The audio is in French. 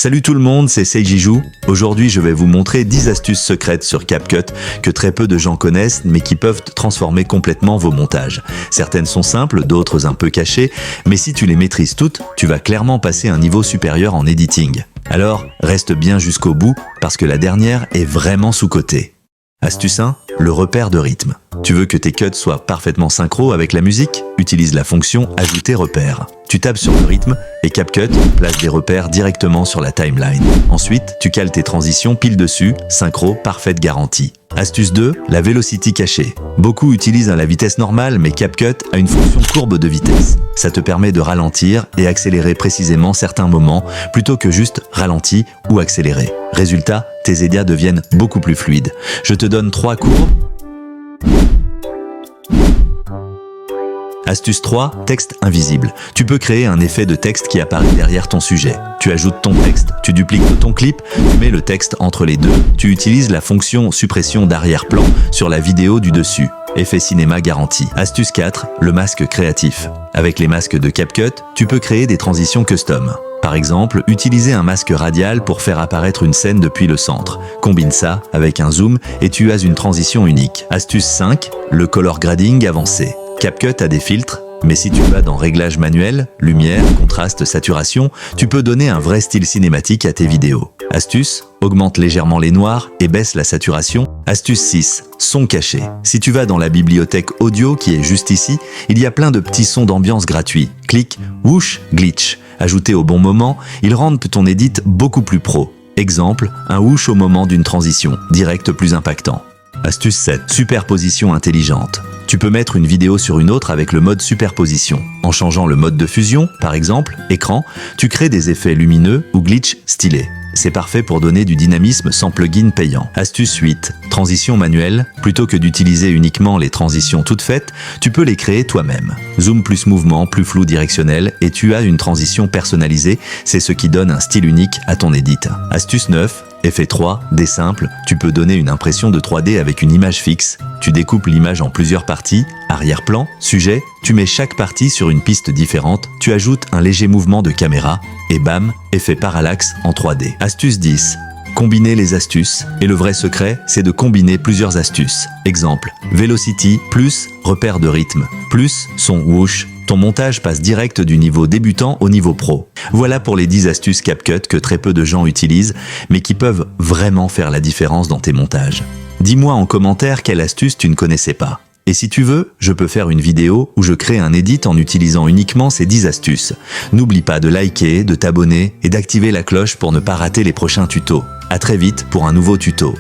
Salut tout le monde, c'est Seijiju. Aujourd'hui, je vais vous montrer 10 astuces secrètes sur CapCut que très peu de gens connaissent, mais qui peuvent transformer complètement vos montages. Certaines sont simples, d'autres un peu cachées, mais si tu les maîtrises toutes, tu vas clairement passer un niveau supérieur en editing. Alors, reste bien jusqu'au bout, parce que la dernière est vraiment sous-cotée. Astuce 1, le repère de rythme. Tu veux que tes cuts soient parfaitement synchro avec la musique? Utilise la fonction « Ajouter repère ». Tu tapes sur le rythme et CapCut place des repères directement sur la timeline. Ensuite, tu cales tes transitions pile dessus, synchro parfaite garantie. Astuce 2, la velocity cachée. Beaucoup utilisent la vitesse normale, mais CapCut a une fonction courbe de vitesse. Ça te permet de ralentir et accélérer précisément certains moments, plutôt que juste ralenti ou accélérer. Résultat, tes édias deviennent beaucoup plus fluides. Je te donne 3 courbes. Astuce 3, texte invisible. Tu peux créer un effet de texte qui apparaît derrière ton sujet. Tu ajoutes ton texte, tu dupliques ton clip, tu mets le texte entre les deux, tu utilises la fonction suppression d'arrière-plan sur la vidéo du dessus. Effet cinéma garanti. Astuce 4, le masque créatif. Avec les masques de CapCut, tu peux créer des transitions custom. Par exemple, utiliser un masque radial pour faire apparaître une scène depuis le centre. Combine ça avec un zoom et tu as une transition unique. Astuce 5, le color grading avancé. CapCut a des filtres, mais si tu vas dans Réglages manuels, lumière, contraste, saturation, tu peux donner un vrai style cinématique à tes vidéos. Astuce, augmente légèrement les noirs et baisse la saturation. Astuce 6, son caché. Si tu vas dans la bibliothèque audio qui est juste ici, il y a plein de petits sons d'ambiance gratuits. Clique, whoosh, glitch. Ajoutés au bon moment, ils rendent ton edit beaucoup plus pro. Exemple, un whoosh au moment d'une transition, direct plus impactant. Astuce 7, superposition intelligente. Tu peux mettre une vidéo sur une autre avec le mode superposition. En changeant le mode de fusion, par exemple, écran, tu crées des effets lumineux ou glitch stylés. C'est parfait pour donner du dynamisme sans plugin payant. Astuce 8, transition manuelle. Plutôt que d'utiliser uniquement les transitions toutes faites, tu peux les créer toi-même. Zoom plus mouvement, plus flou directionnel et tu as une transition personnalisée, c'est ce qui donne un style unique à ton edit. Astuce 9, effet 3, des simples, tu peux donner une impression de 3D avec une image fixe. Tu découpes l'image en plusieurs parties, arrière-plan, sujet, tu mets chaque partie sur une piste différente, tu ajoutes un léger mouvement de caméra, et bam, effet parallaxe en 3D. Astuce 10. Combiner les astuces. Et le vrai secret, c'est de combiner plusieurs astuces. Exemple, velocity plus repère de rythme, plus son whoosh. Ton montage passe direct du niveau débutant au niveau pro. Voilà pour les 10 astuces CapCut que très peu de gens utilisent, mais qui peuvent vraiment faire la différence dans tes montages. Dis-moi en commentaire quelle astuce tu ne connaissais pas. Et si tu veux, je peux faire une vidéo où je crée un edit en utilisant uniquement ces 10 astuces. N'oublie pas de liker, de t'abonner et d'activer la cloche pour ne pas rater les prochains tutos. À très vite pour un nouveau tuto.